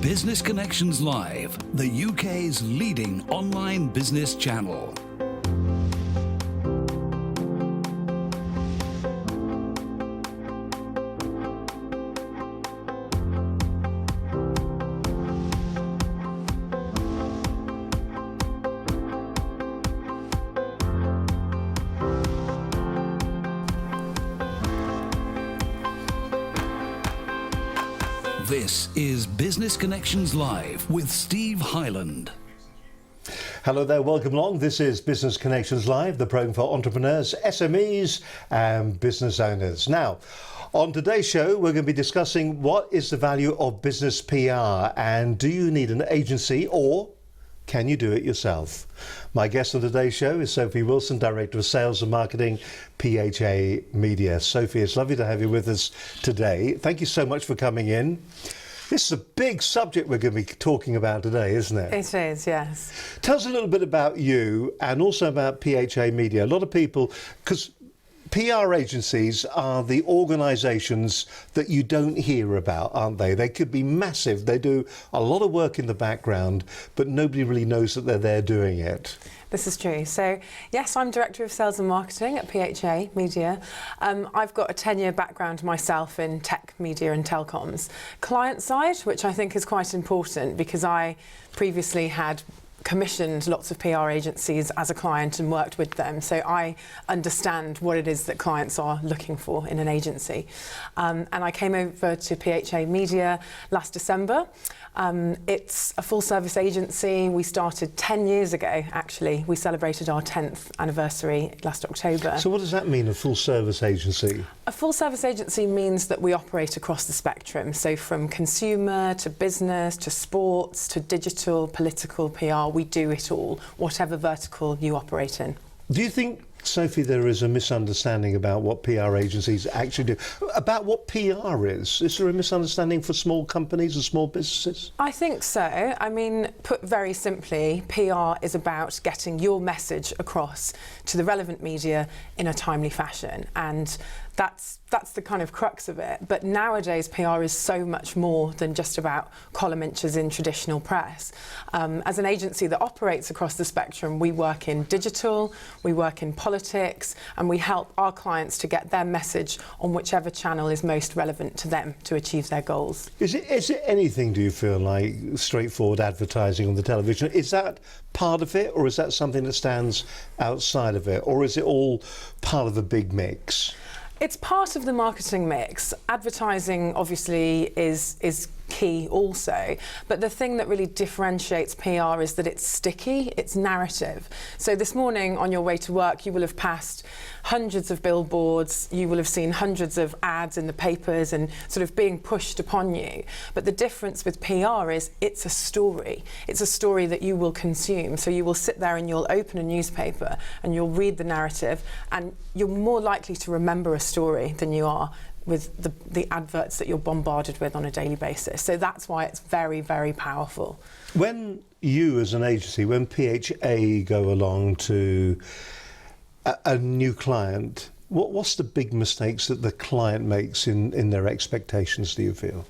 Business Connections Live, the UK's leading online business channel. This is Business Connections Live with Steve Hyland. Hello there, welcome along. This is Business Connections Live, the program for entrepreneurs, SMEs and business owners. Now, on today's show, we're going to be discussing what is the value of business PR and do you need an agency or can you do it yourself? My guest on today's show is Sophie Wilson, Director of Sales and Marketing, PHA Media. Sophie, it's lovely to have you with us today. Thank you so much for coming in. This is a big subject we're going to be talking about today, isn't it? It is, yes. Tell us a little bit about you and also about PHA Media. A lot of people, because PR agencies are the organisations that you don't hear about, aren't they? They could be massive. They do a lot of work in the background, but nobody really knows that they're there doing it. This is true. So, yes, I'm Director of Sales and Marketing at PHA Media. I've got a 10-year background myself in tech, media and telecoms. Client side, which I think is quite important because I previously had commissioned lots of PR agencies as a client and worked with them, so I understand what it is that clients are looking for in an agency. And I came over to PHA Media last December. It's a full service agency. We started 10 years ago, actually. We celebrated our 10th anniversary last October. So what does that mean, a full service agency? A full service agency means that we operate across the spectrum, so from consumer to business to sports to digital, political, PR, we do it all, whatever vertical you operate in. Do you think, Sophie, there is a misunderstanding about what PR agencies actually do? About what PR is? Is there a misunderstanding for small companies and small businesses? I think so. I mean, put very simply, PR is about getting your message across to the relevant media in a timely fashion. And that's the kind of crux of it. But nowadays, PR is so much more than just about column inches in traditional press. As an agency that operates across the spectrum, we work in digital, we work in politics, and we help our clients to get their message on whichever channel is most relevant to them to achieve their goals. Is it anything, do you feel like, straightforward advertising on the television? Is that part of it, or is that something that stands outside of it? Or is it all part of a big mix? It's part of the marketing mix. Advertising obviously is key also, but the thing that really differentiates PR is that it's sticky, it's narrative. So this morning on your way to work, you will have passed hundreds of billboards, you will have seen hundreds of ads in the papers and sort of being pushed upon you. But the difference with PR is it's a story. It's a story that you will consume. So you will sit there and you'll open a newspaper and you'll read the narrative and you're more likely to remember a story than you are with the adverts that you're bombarded with on a daily basis. So that's why it's very, very powerful. When you as an agency, when PHA go along to a new client, what's the big mistakes that the client makes in their expectations, do you feel?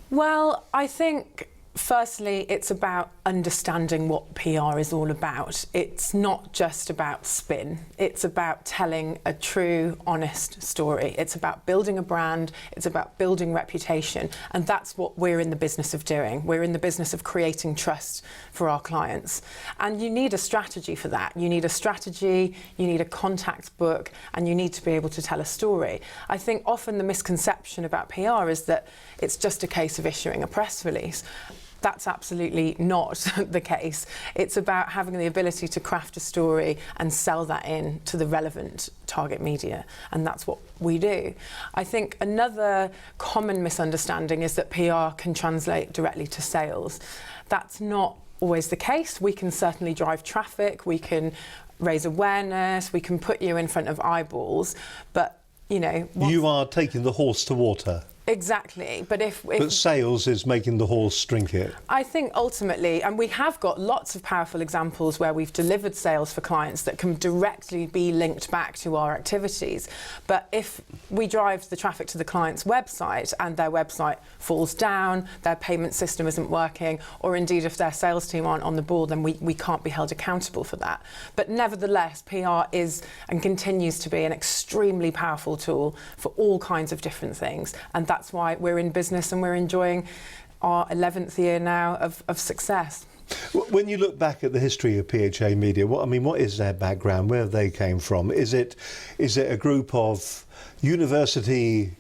Well, I think firstly, it's about understanding what PR is all about. It's not just about spin. It's about telling a true, honest story. It's about building a brand. It's about building reputation. And that's what we're in the business of doing. We're in the business of creating trust for our clients. And you need a strategy for that. You need a strategy, you need a contact book, and you need to be able to tell a story. I think often the misconception about PR is that it's just a case of issuing a press release. That's absolutely not the case. It's about having the ability to craft a story and sell that in to the relevant target media, and that's what we do. I think another common misunderstanding is that PR can translate directly to sales. That's not always the case. We can certainly drive traffic, we can raise awareness, we can put you in front of eyeballs, but you know... You are taking the horse to water. Exactly, but But sales is making the horse drink it. I think ultimately, and we have got lots of powerful examples where we've delivered sales for clients that can directly be linked back to our activities. But if we drive the traffic to the client's website and their website falls down, their payment system isn't working, or indeed if their sales team aren't on the ball, then we can't be held accountable for that. But nevertheless, PR is and continues to be an extremely powerful tool for all kinds of different things. And that's why we're in business and we're enjoying our 11th year now of success. When you look back at the history of PHA Media, what is their background? Where have they came from? Is it a group of university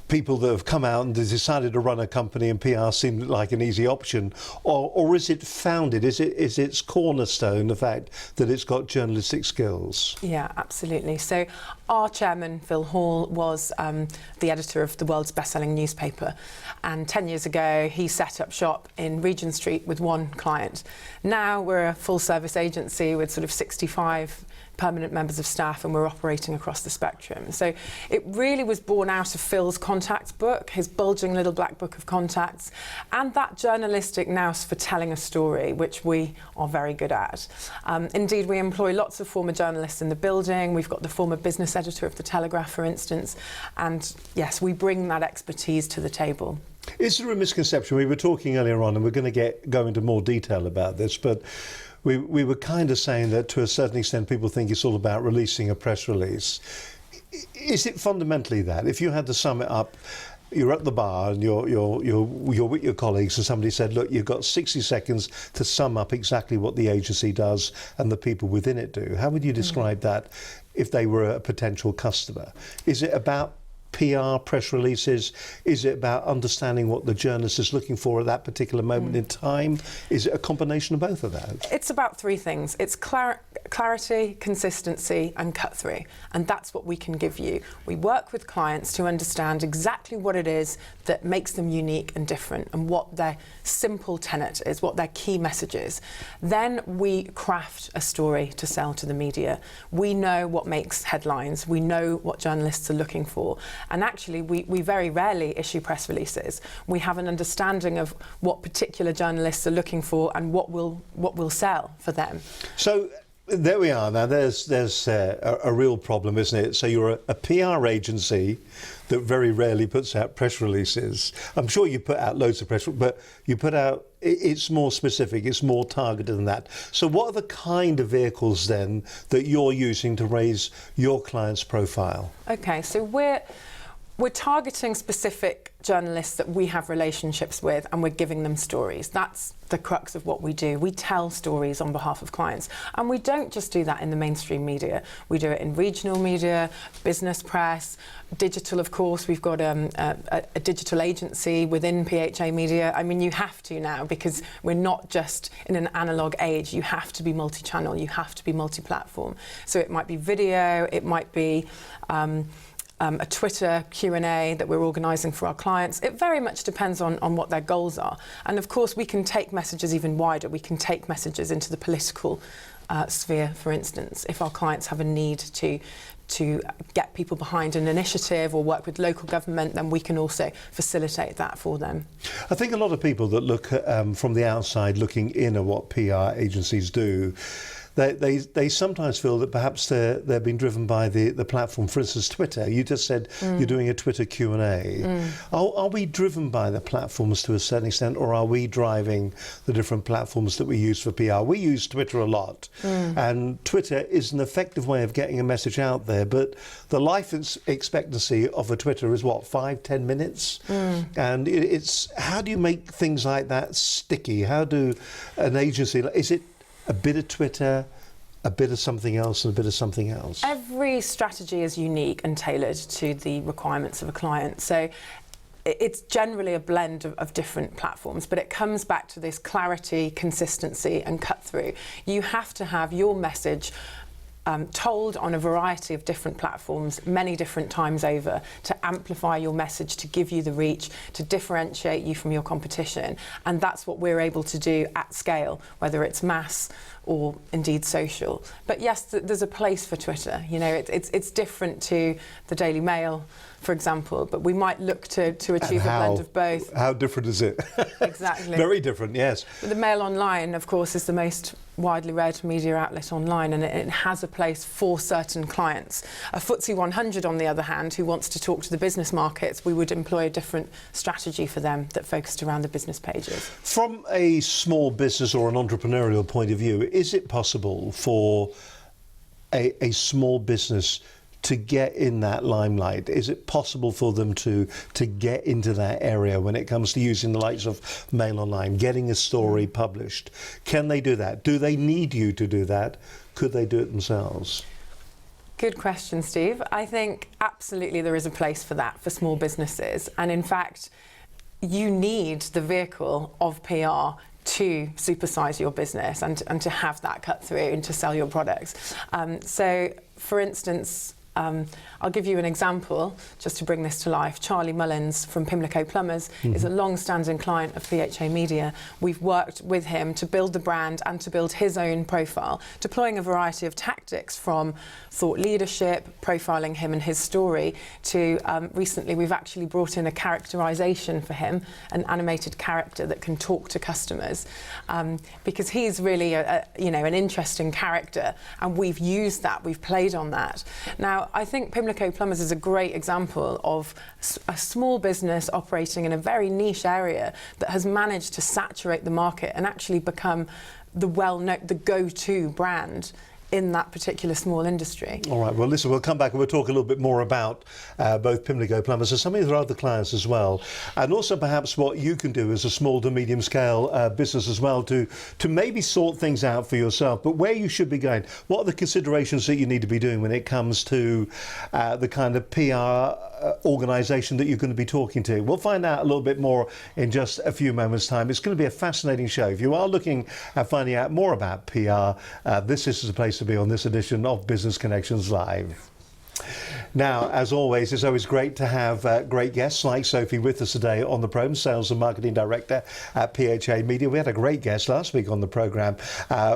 people that have come out and decided to run a company and PR seemed like an easy option, or is it founded? Is its cornerstone the fact that it's got journalistic skills? Yeah, absolutely. So our chairman, Phil Hall, was the editor of the world's best-selling newspaper, and 10 years ago he set up shop in Regent Street with one client. Now we're a full-service agency with sort of 65 permanent members of staff, and we're operating across the spectrum. So it really was born out of Phil's contacts book, his bulging little black book of contacts, and that journalistic nous for telling a story, which we are very good at. Indeed, we employ lots of former journalists in the building. We've got the former business editor of The Telegraph, for instance, and yes, we bring that expertise to the table. Is there a misconception? We were talking earlier on, and we're going to go into more detail about this, but we were kind of saying that to a certain extent people think it's all about releasing a press release. Is it fundamentally that? If you had to sum it up, you're at the bar and you're with your colleagues and somebody said, look, you've got 60 seconds to sum up exactly what the agency does and the people within it do. How would you describe that if they were a potential customer? Is it about PR, press releases? Is it about understanding what the journalist is looking for at that particular moment in time? Is it a combination of both of that? It's about three things. It's clarity, consistency and cut through, and that's what we can give you. We work with clients to understand exactly what it is that makes them unique and different and what their simple tenet is, what their key message is. Then we craft a story to sell to the media. We know what makes headlines. We know what journalists are looking for. And actually, we very rarely issue press releases. We have an understanding of what particular journalists are looking for and what will sell for them. So there we are. Now there's a real problem, isn't it? So you're a PR agency that very rarely puts out press releases. I'm sure you put out loads of press, but you put out, it's more specific, it's more targeted than that. So what are the kind of vehicles then that you're using to raise your client's profile? Okay, so we're targeting specific journalists that we have relationships with, and we're giving them stories. That's the crux of what we do. We tell stories on behalf of clients, and we don't just do that in the mainstream media. We do it in regional media, business press, digital, of course. We've got a digital agency within PHA Media. I mean, you have to now, because we're not just in an analog age. You have to be multi-channel, you have to be multi-platform. So it might be video, it might be a Twitter Q&A that we're organising for our clients. It very much depends on what their goals are. And of course, we can take messages even wider. We can take messages into the political sphere, for instance, if our clients have a need to get people behind an initiative or work with local government, then we can also facilitate that for them. I think a lot of people that look from the outside looking in at what PR agencies do, they sometimes feel that perhaps they're being driven by the platform. For instance, Twitter. You just said you're doing a Twitter Q&A. Are we driven by the platforms to a certain extent, or are we driving the different platforms that we use for PR? We use Twitter a lot, and Twitter is an effective way of getting a message out there, but the life expectancy of a Twitter is what, 5-10 minutes? And it's how do you make things like that sticky? How do an agency, is it a bit of Twitter, a bit of something else, and a bit of something else? Every strategy is unique and tailored to the requirements of a client. So it's generally a blend of different platforms, but it comes back to this clarity, consistency, and cut through. You have to have your message told on a variety of different platforms many different times over to amplify your message, to give you the reach, to differentiate you from your competition. And that's what we're able to do at scale, whether it's mass or indeed social. But yes, there's a place for Twitter. You know, it's different to the Daily Mail, for example, but we might look to achieve a blend of both. How different is it? Exactly. Very different, yes. But the Mail Online, of course, is the most widely read media outlet online, and it has a place for certain clients. A FTSE 100, on the other hand, who wants to talk to the business markets, we would employ a different strategy for them that focused around the business pages. From a small business or an entrepreneurial point of view, is it possible for a small business to get in that limelight? Is it possible for them to get into that area when it comes to using the likes of Mail Online, getting a story published? Can they do that? Do they need you to do that? Could they do it themselves? Good question, Steve. I think absolutely there is a place for that for small businesses. And in fact, you need the vehicle of PR to supersize your business and to have that cut through and to sell your products. So, for instance, I'll give you an example just to bring this to life. Charlie Mullins from Pimlico Plumbers is a long-standing client of PHA Media. We've worked with him to build the brand and to build his own profile, deploying a variety of tactics from thought leadership, profiling him and his story, to recently we've actually brought in a characterization for him, an animated character that can talk to customers, because he's really an interesting character, and we've used that, we've played on that. Now, I think Pimlico Plumbers is a great example of a small business operating in a very niche area that has managed to saturate the market and actually become the go-to brand in that particular small industry. All right, well listen, we'll come back and we'll talk a little bit more about both Pimlico Plumbers and some of your other clients as well, and also perhaps what you can do as a small to medium scale business as well to maybe sort things out for yourself, but where you should be going. What are the considerations that you need to be doing when it comes to the kind of PR organisation that you're going to be talking to? We'll find out a little bit more in just a few moments' time. It's going to be a fascinating show. If you are looking at finding out more about PR, this is the place to be on this edition of Business Connections Live. Now, as always, it's always great to have great guests like Sophie with us today on the programme, Sales and Marketing Director at PHA Media. We had a great guest last week on the programme.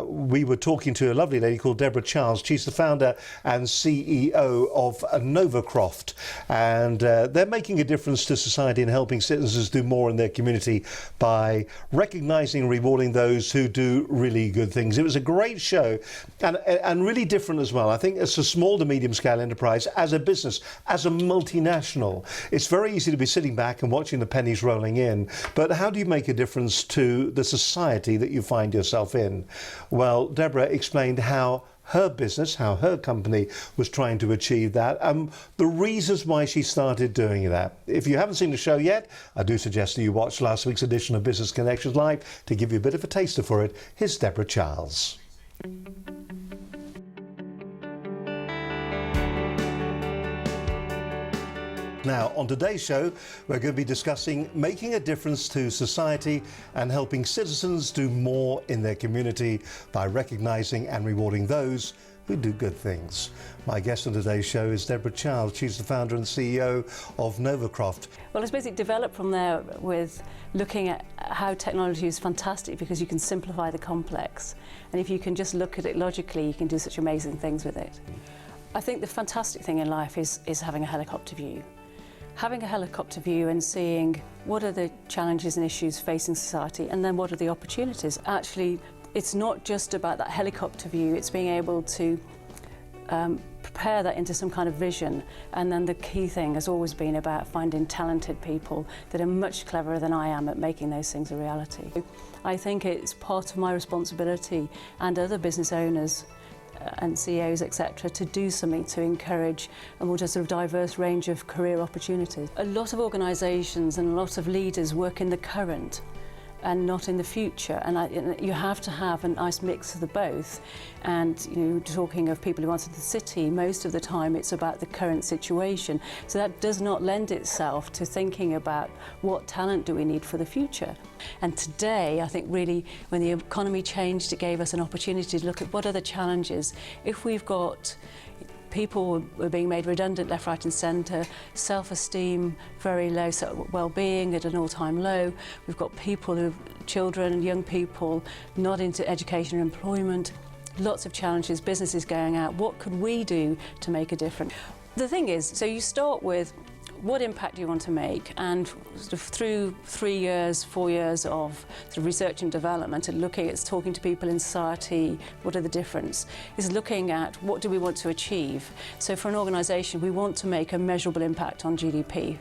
We were talking to a lovely lady called Deborah Charles. She's the founder and CEO of Novacroft, and they're making a difference to society and helping citizens do more in their community by recognising and rewarding those who do really good things. It was a great show and really different as well. I think it's a small to medium scale enterprise, as a business, as a multinational. It's very easy to be sitting back and watching the pennies rolling in, but how do you make a difference to the society that you find yourself in? Well, Deborah explained how her business, how her company was trying to achieve that, the reasons why she started doing that. If you haven't seen the show yet, I do suggest that you watch last week's edition of Business Connections Live to give you a bit of a taster for it. Here's Deborah Charles. Now, on today's show, we're going to be discussing making a difference to society and helping citizens do more in their community by recognising and rewarding those who do good things. My guest on today's show is Deborah Charles. She's the founder and CEO of Novacroft. Well, it's basically developed from there with looking at how technology is fantastic because you can simplify the complex. And if you can just look at it logically, you can do such amazing things with it. I think the fantastic thing in life is having a helicopter view. Having a helicopter view and seeing what are the challenges and issues facing society, and then what are the opportunities. Actually, it's not just about that helicopter view, it's being able to prepare that into some kind of vision. And then the key thing has always been about finding talented people that are much cleverer than I am at making those things a reality. I think it's part of my responsibility and other business owners and CEOs, etc., to do something to encourage a more sort of diverse range of career opportunities. A lot of organisations and a lot of leaders work in the current and not in the future, and you have to have a nice mix of the both. And talking of people who answer the city, most of the time it's about the current situation, so that does not lend itself to thinking about what talent do we need for the future. And today, I think really when the economy changed, it gave us an opportunity to look at what are the challenges. If we've got people were being made redundant left, right and centre, self-esteem very low, well-being at an all-time low. We've got people children and young people not into education or employment, lots of challenges, businesses going out. What could we do to make a difference? The thing is, so you start with what impact do you want to make? And sort of through 3 years, 4 years of sort of research and development and looking at talking to people in society, what are the difference, is looking at what do we want to achieve. So for an organisation, we want to make a measurable impact on GDP.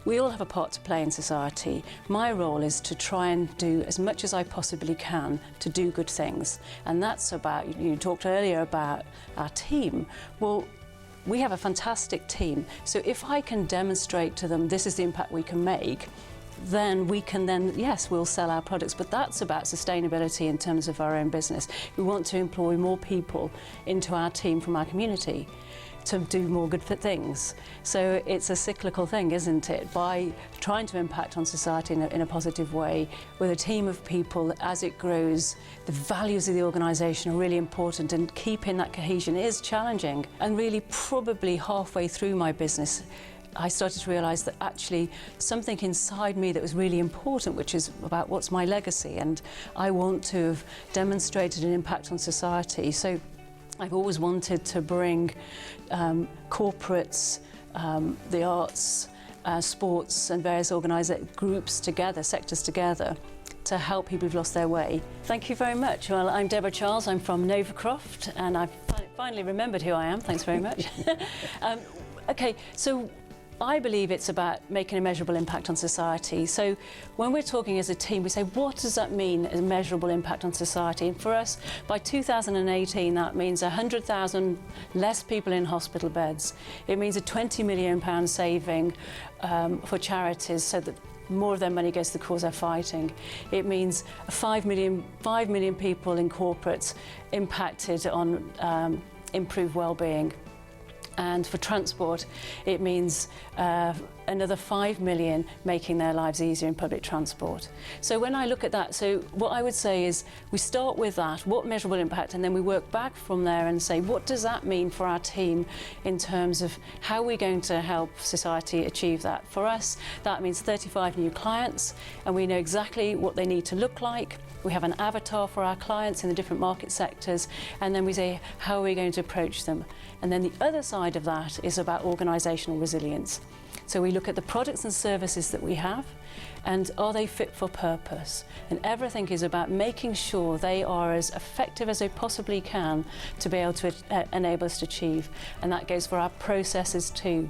We all have a part to play in society. My role is to try and do as much as I possibly can to do good things. And that's about, you talked earlier about our team. Well, we have a fantastic team. So if I can demonstrate to them this is the impact we can make, then we can yes, we'll sell our products. But that's about sustainability in terms of our own business. We want to employ more people into our team from our community to do more good things. So it's a cyclical thing, isn't it? By trying to impact on society in a positive way with a team of people, as it grows, the values of the organisation are really important, and keeping that cohesion is challenging. And really probably halfway through my business, I started to realise that actually something inside me that was really important, which is about what's my legacy, and I want to have demonstrated an impact on society. So I've always wanted to bring corporates, the arts, sports and various groups together, sectors together, to help people who've lost their way. Thank you very much. Well, I'm Deborah Charles, I'm from Novacroft, and I've finally remembered who I am, thanks very much. Okay, so I believe it's about making a measurable impact on society. So when we're talking as a team, we say, what does that mean, a measurable impact on society? And for us, by 2018, that means 100,000 less people in hospital beds. It means a £20 million saving for charities, so that more of their money goes to the cause they're fighting. It means 5 million people in corporates impacted on improved well-being. And for transport, it means another 5 million making their lives easier in public transport. So when I look at that, so what I would say is we start with that, what measurable impact, and then we work back from there and say, what does that mean for our team in terms of how we're going to help society achieve that? For us, that means 35 new clients, and we know exactly what they need to look like. We have an avatar for our clients in the different market sectors, and then we say, how are we going to approach them? And then the other side of that is about organisational resilience. So we look at the products and services that we have, and are they fit for purpose? And everything is about making sure they are as effective as they possibly can to be able to enable us to achieve. And that goes for our processes too.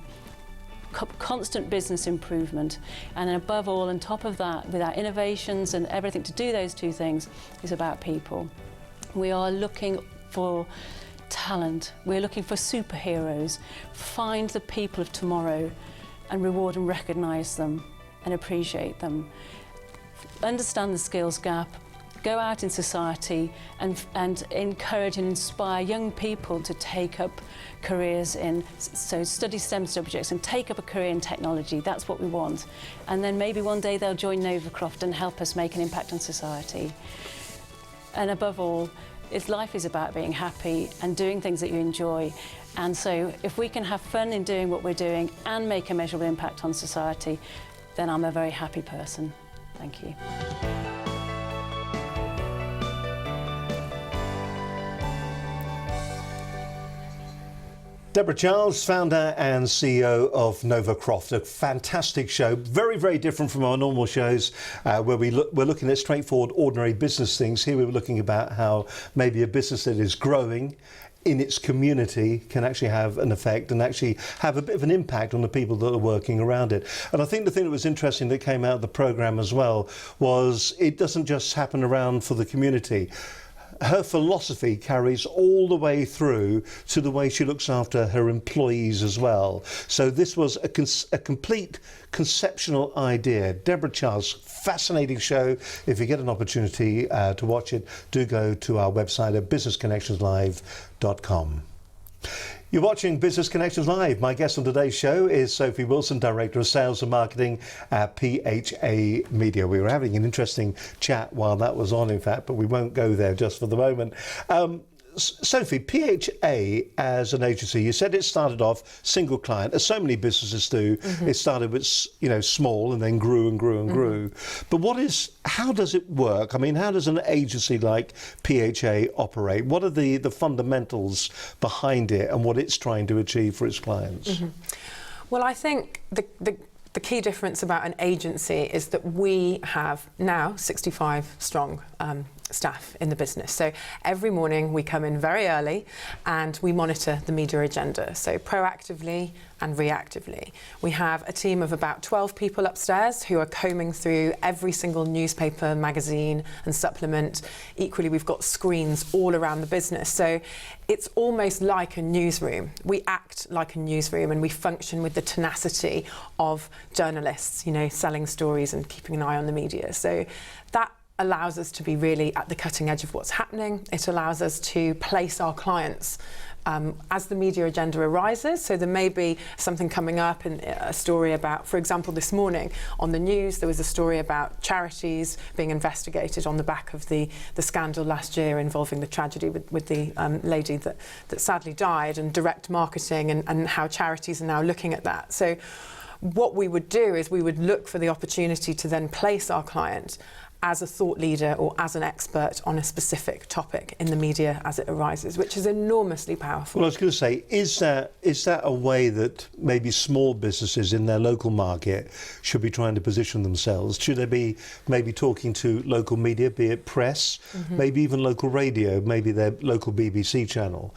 Constant business improvement, and then above all, on top of that, with our innovations and everything to do those two things, is about people. We are looking for talent, we're looking for superheroes. Find the people of tomorrow and reward and recognise them and appreciate them. Understand the skills gap, go out in society and encourage and inspire young people to take up careers in, so study STEM subjects and take up a career in technology. That's what we want. And then maybe one day they'll join Novacroft and help us make an impact on society. And above all, life is about being happy and doing things that you enjoy. And so if we can have fun in doing what we're doing and make a measurable impact on society, then I'm a very happy person. Thank you. Deborah Charles, founder and CEO of Novacroft, a fantastic show, very, very different from our normal shows where we're looking at straightforward, ordinary business things. Here we're looking about how maybe a business that is growing in its community can actually have an effect and actually have a bit of an impact on the people that are working around it. And I think the thing that was interesting that came out of the programme as well was it doesn't just happen around for the community. Her philosophy carries all the way through to the way she looks after her employees as well. So this was a complete conceptual idea. Deborah Charles, fascinating show. If you get an opportunity to watch it, do go to our website at businessconnectionslive.com. You're watching Business Connections Live. My guest on today's show is Sophie Wilson, Director of Sales and Marketing at PHA Media. We were having an interesting chat while that was on, in fact, but we won't go there just for the moment. Sophie, PHA as an agency, you said it started off single client, as so many businesses do. Mm-hmm. It started with, small and then grew and grew and grew. But how does it work? I mean, how does an agency like PHA operate? What are the fundamentals behind it and what it's trying to achieve for its clients? Mm-hmm. Well, I think the key difference about an agency is that we have now 65 strong staff in the business. So every morning we come in very early and we monitor the media agenda, so proactively and reactively. We have a team of about 12 people upstairs who are combing through every single newspaper, magazine and supplement. Equally, we've got screens all around the business. So it's almost like a newsroom. We act like a newsroom and we function with the tenacity of journalists, you know, selling stories and keeping an eye on the media. So that allows us to be really at the cutting edge of what's happening. It allows us to place our clients as the media agenda arises. So there may be something coming up in a story about, for example, this morning on the news, there was a story about charities being investigated on the back of the scandal last year involving the tragedy with the lady that sadly died, and direct marketing and how charities are now looking at that. So what we would do is we would look for the opportunity to then place our client as a thought leader or as an expert on a specific topic in the media as it arises, which is enormously powerful. Well, I was going to say, is that a way that maybe small businesses in their local market should be trying to position themselves? Should they be maybe talking to local media, be it press, maybe even local radio, maybe their local BBC channel,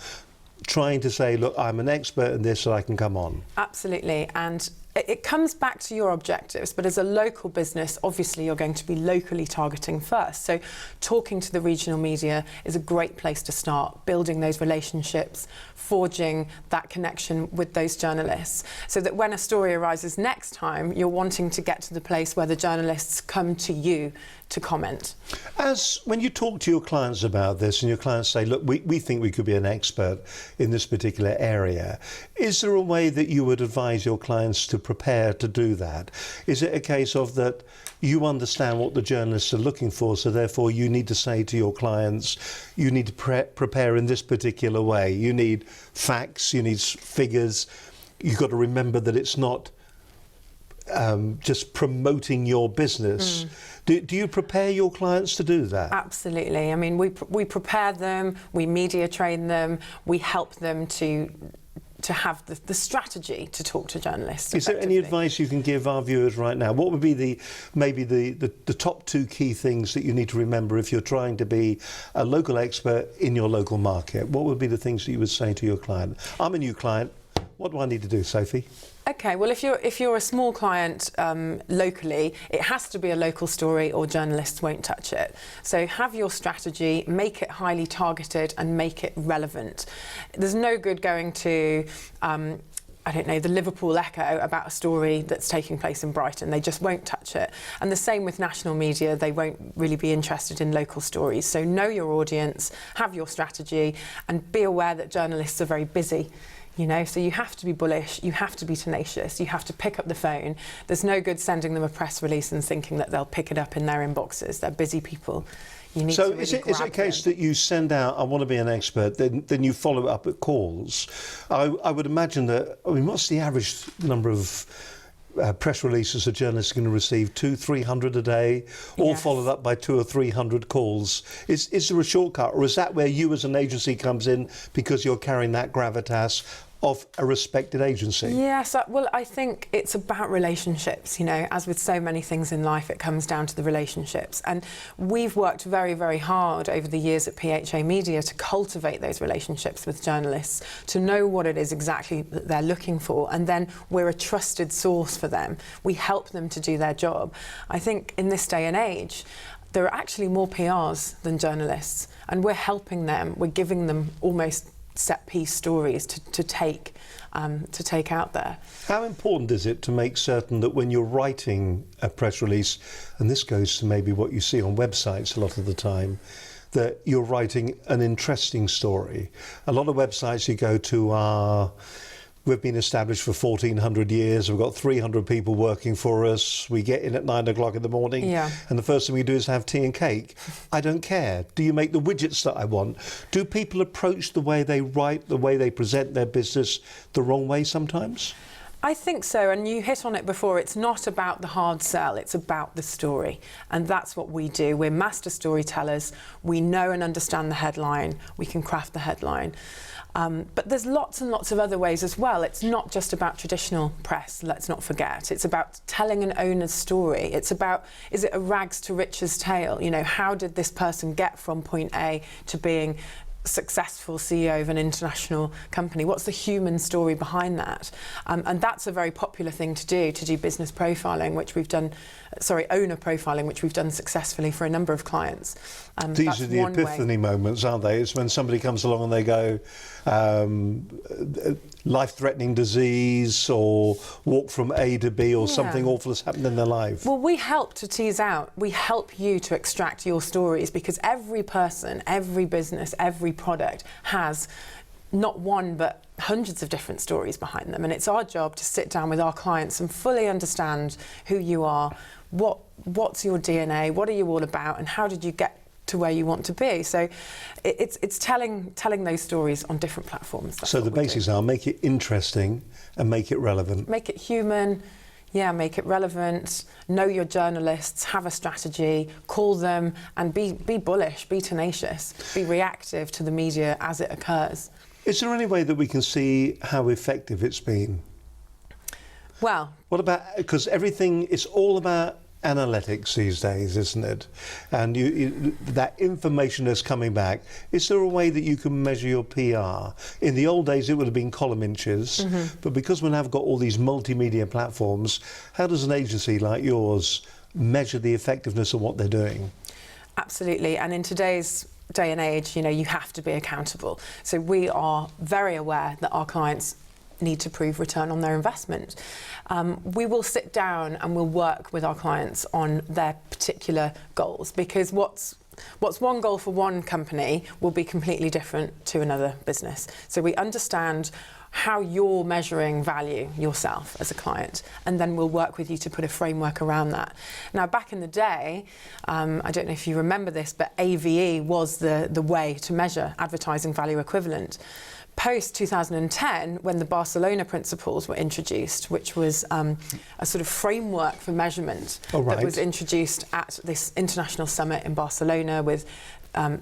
trying to say, look, I'm an expert in this, so I can come on? Absolutely. And it comes back to your objectives, but as a local business, obviously you're going to be locally targeting first. So talking to the regional media is a great place to start, building those relationships, forging that connection with those journalists, so that when a story arises next time, you're wanting to get to the place where the journalists come to you to comment. As when you talk to your clients about this and your clients say, look, we think we could be an expert in this particular area, is there a way that you would advise your clients to prepare to do that? Is it a case of that you understand what the journalists are looking for, so therefore you need to say to your clients, you need to prepare in this particular way, you need facts, you need figures, you've got to remember that it's not just promoting your business. Do you prepare your clients to do that? Absolutely. I mean, we prepare them, we media train them, we help them to have the strategy to talk to journalists. Is there any advice you can give our viewers right now? What would be maybe the top two key things that you need to remember if you're trying to be a local expert in your local market? What would be the things that you would say to your client? I'm a new client. What do I need to do, Sophie? Okay, well, if you're a small client locally, it has to be a local story or journalists won't touch it. So have your strategy, make it highly targeted and make it relevant. There's no good going to I don't know, the Liverpool Echo about a story that's taking place in Brighton. They just won't touch it. And the same with national media, they won't really be interested in local stories. So know your audience, have your strategy, and be aware that journalists are very busy. You know, so you have to be bullish, you have to be tenacious, you have to pick up the phone. There's no good sending them a press release and thinking that they'll pick it up in their inboxes. They're busy people. You need to really is it a case that you send out, I want to be an expert, then you follow up at calls? I would imagine that, I mean, what's the average number of press releases a journalist is going to receive? 200-300 a day, all Yes. followed up by 200 or 300 calls. Is there a shortcut, or is that where you as an agency comes in because you're carrying that gravitas of a respected agency? Yes, well, I think it's about relationships. You know, as with so many things in life, it comes down to the relationships. And we've worked very, very hard over the years at PHA Media to cultivate those relationships with journalists, to know what it is exactly that they're looking for. And then we're a trusted source for them. We help them to do their job. I think in this day and age, there are actually more PRs than journalists. And we're helping them. We're giving them almost set-piece stories to take out there. How important is it to make certain that when you're writing a press release, and this goes to maybe what you see on websites a lot of the time, that you're writing an interesting story? A lot of websites you go to are, we've been established for 1400 years, we've got 300 people working for us, we get in at 9 o'clock in the morning, Yeah. and the first thing we do is have tea and cake. I don't care. Do you make the widgets that I want? Do people approach the way they write, the way they present their business the wrong way sometimes? I think so, and you hit on it before. It's not about the hard sell, it's about the story. And that's what we do. We're master storytellers. We know and understand the headline. We can craft the headline. But there's lots and lots of other ways as well. It's not just about traditional press, let's not forget. It's about telling an owner's story. It's about, is it a rags to riches tale? You know, how did this person get from point A to being successful CEO of an international company? What's the human story behind that? And that's a very popular thing to do business profiling, which we've done, owner profiling, which we've done successfully for a number of clients. These are the epiphany moments, aren't they? It's when somebody comes along and they go, life-threatening disease, or walk from A to B, or something awful has happened in their life. Well, we help to tease out, we help you to extract your stories, because every person, every business, every product has not one but hundreds of different stories behind them, and it's our job to sit down with our clients and fully understand who you are, what's your DNA, what are you all about, and how did you get to where you want to be. So it's telling those stories on different platforms. That's so the basics are make it interesting and make it relevant. Make it human, make it relevant, know your journalists, have a strategy, call them, and be bullish, be tenacious, be reactive to the media as it occurs. Is there any way that we can see how effective it's been? Well, what about, because everything is all about analytics these days, isn't it? And that information is coming back. Is there a way that you can measure your PR? In the old days, it would have been column inches, but because we now have got all these multimedia platforms, how does an agency like yours measure the effectiveness of what they're doing? Absolutely, and in today's day and age, you have to be accountable. So we are very aware that our clients need to prove return on their investment. We will sit down and we'll work with our clients on their particular goals, because what's one goal for one company will be completely different to another business. So we understand how you're measuring value yourself as a client, and then we'll work with you to put a framework around that. Now, back in the day, I don't know if you remember this, but AVE was the way to measure advertising value equivalent. Post 2010, when the Barcelona principles were introduced, which was a sort of framework for measurement that was introduced at this international summit in Barcelona with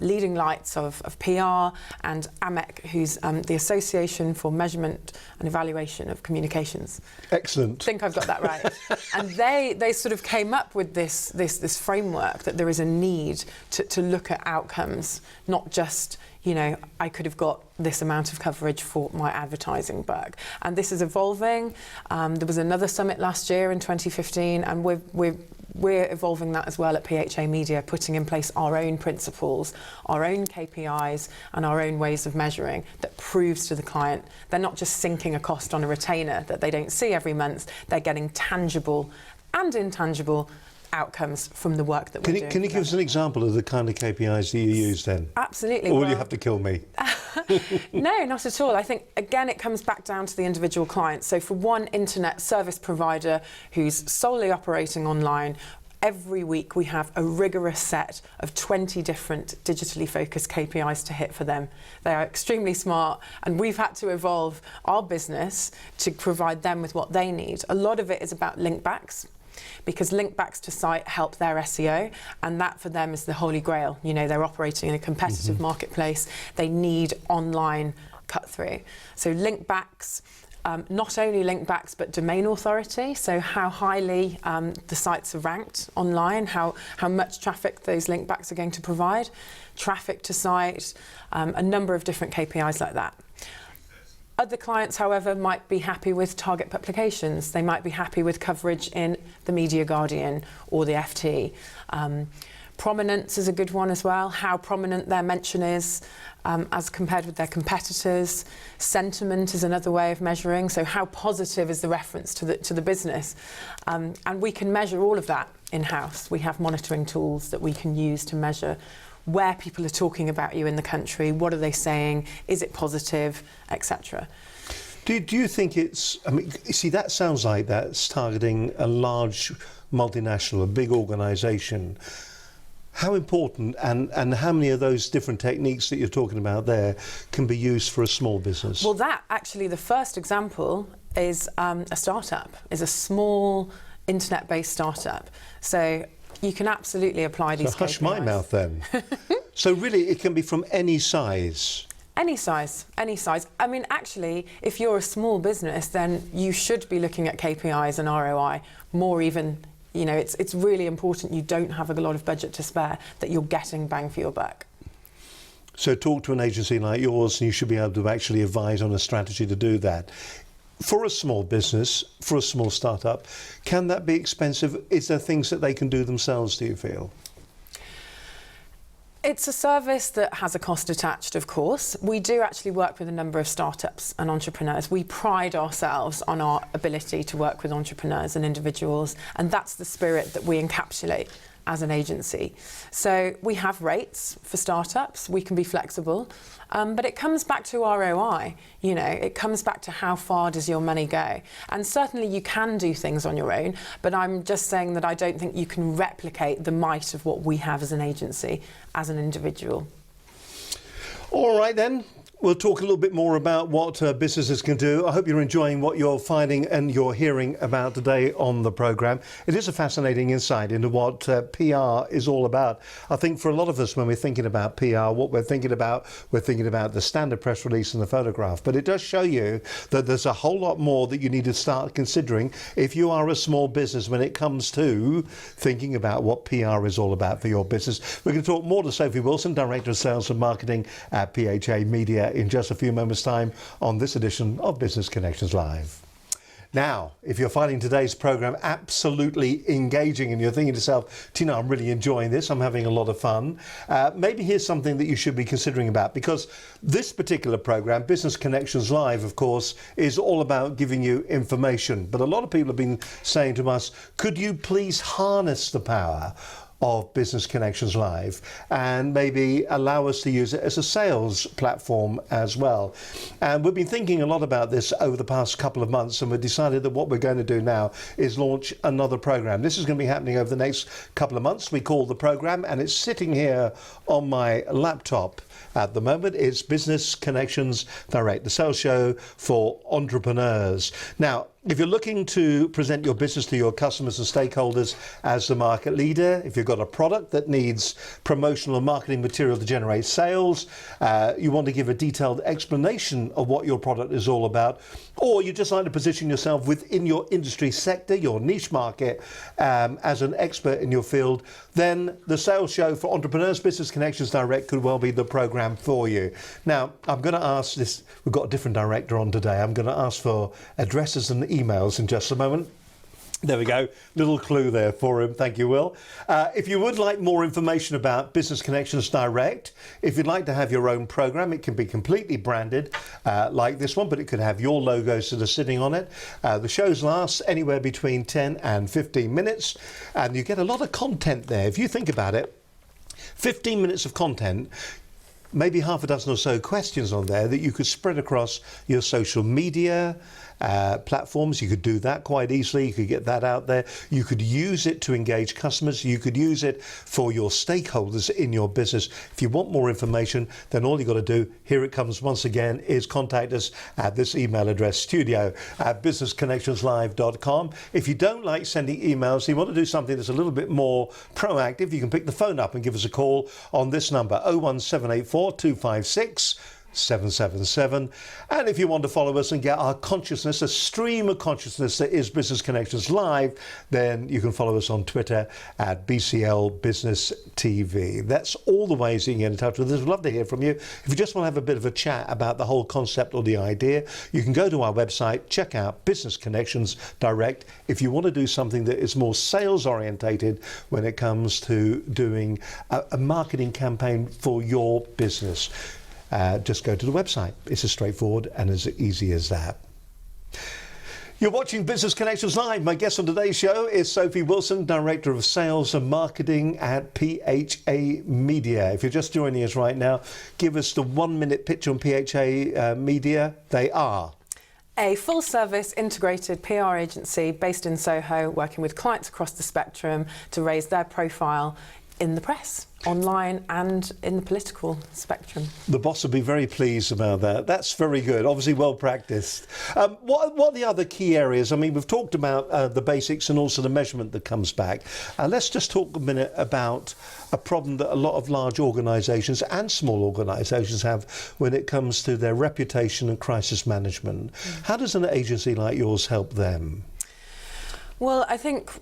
leading lights of PR and AMEC, who's the Association for Measurement and Evaluation of Communications. Excellent. I think I've got that right. And they sort of came up with this framework that there is a need to look at outcomes, not just, I could have got this amount of coverage for my advertising bug. And this is evolving. There was another summit last year in 2015, and we're evolving that as well at PHA Media, putting in place our own principles, our own KPIs, and our own ways of measuring that proves to the client they're not just sinking a cost on a retainer that they don't see every month, they're getting tangible and intangible outcomes from the work that we're doing. Can you give us an example of the kind of KPIs that you use then? Absolutely. Or will you have to kill me? No, not at all. I think, again, it comes back down to the individual client. So for one internet service provider who's solely operating online, every week we have a rigorous set of 20 different digitally focused KPIs to hit for them. They are extremely smart, and we've had to evolve our business to provide them with what they need. A lot of it is about link backs, because link backs to site help their SEO, and that for them is the holy grail. They're operating in a competitive marketplace. They need online cut through. So link backs, not only link backs but domain authority, so how highly the sites are ranked online, how much traffic those link backs are going to provide, traffic to site, a number of different KPIs like that. Other clients, however, might be happy with target publications. They might be happy with coverage in the Media Guardian or the FT. Prominence is a good one as well, how prominent their mention is as compared with their competitors. Sentiment is another way of measuring, so how positive is the reference to the business. And we can measure all of that in-house. We have monitoring tools that we can use to measure where people are talking about you in the country, what are they saying, is it positive, etc. Do you think it's, you see, that sounds like that's targeting a large multinational, a big organisation. How important and how many of those different techniques that you're talking about there can be used for a small business? Well, that actually, the first example is a startup, is a small internet-based startup. So you can absolutely apply these So hush KPIs. my mouth then. So really it can be from any size. Any size, any size. I mean, actually, if you're a small business, then you should be looking at KPIs and ROI more even. You know, it's really important you don't have a lot of budget to spare, that you're getting bang for your buck. So talk to an agency like yours and you should be able to actually advise on a strategy to do that. For a small business, for a small startup, can that be expensive? Is there things that they can do themselves, do you feel? It's a service that has a cost attached, of course. We do actually work with a number of startups and entrepreneurs. We pride ourselves on our ability to work with entrepreneurs and individuals, and that's the spirit that we encapsulate as an agency. So we have rates for startups, we can be flexible, but it comes back to ROI, you know, it comes back to how far does your money go. And certainly you can do things on your own, but I'm just saying that I don't think you can replicate the might of what we have as an agency, as an individual. All right then. We'll talk a little bit more about what businesses can do. I hope you're enjoying what you're finding and you're hearing about today on the programme. It is a fascinating insight into what PR is all about. I think for a lot of us, when we're thinking about PR, what we're thinking about the standard press release and the photograph. But it does show you that there's a whole lot more that you need to start considering if you are a small business when it comes to thinking about what PR is all about for your business. We're going to talk more to Sophie Wilson, Director of Sales and Marketing at PHA Media, in just a few moments' time on this edition of Business Connections Live. Now, if you're finding today's programme absolutely engaging and you're thinking to yourself, Tina, I'm really enjoying this, I'm having a lot of fun, maybe here's something that you should be considering about, because this particular programme, Business Connections Live, of course, is all about giving you information. But a lot of people have been saying to us, could you please harness the power of Business Connections Live and maybe allow us to use it as a sales platform as well. And we've been thinking a lot about this over the past couple of months, and we've decided that what we're going to do now is launch another program. This is going to be happening over the next couple of months. We call the program, and it's sitting here on my laptop at the moment. It's Business Connections Direct, the sales show for entrepreneurs. Now, if you're looking to present your business to your customers and stakeholders as the market leader, if you've got a product that needs promotional and marketing material to generate sales, you want to give a detailed explanation of what your product is all about, or you just like to position yourself within your industry sector, your niche market, as an expert in your field, then the sales show for entrepreneurs, Business Connections Direct, could well be the program for you. Now, I'm going to ask this, we've got a different director on today, I'm going to ask for addresses and emails in just a moment. There we go, little clue there for him, thank you, Will. If you would like more information about Business Connections Direct, if you'd like to have your own program, it can be completely branded like this one, but it could have your logos that are sitting on it. The shows last anywhere between 10 and 15 minutes, and you get a lot of content there. If you think about it, 15 minutes of content, maybe half a dozen or so questions on there that you could spread across your social media platforms. You could do that quite easily. You could get that out there. You could use it to engage customers. You could use it for your stakeholders in your business. If you want more information, then all you've got to do, here it comes once again, is contact us at this email address, studio@businessconnectionslive.com. If you don't like sending emails, you want to do something that's a little bit more proactive, you can pick the phone up and give us a call on this number, 01784 256 777. And if you want to follow us and get our consciousness, a stream of consciousness that is Business Connections Live, then you can follow us on Twitter at BCL Business TV. That's all the ways you can get in touch with us. We'd love to hear from you. If you just want to have a bit of a chat about the whole concept or the idea, you can go to our website, check out Business Connections Direct. If you want to do something that is more sales orientated when it comes to doing a marketing campaign for your business, just go to the website. It's as straightforward and as easy as that. You're watching Business Connections Live. My guest on today's show is Sophie Wilson, Director of Sales and Marketing at PHA Media. If you're just joining us right now, give us the 1-minute pitch on PHA Media. They are a full-service integrated PR agency based in Soho, working with clients across the spectrum to raise their profile in the press, online and in the political spectrum. The boss will be very pleased about that. That's very good. Obviously well practiced. What are the other key areas? I mean, we've talked about the basics and also the measurement that comes back. Let's just talk a minute about a problem that a lot of large organisations and small organisations have when it comes to their reputation and crisis management. How does an agency like yours help them? Well, I think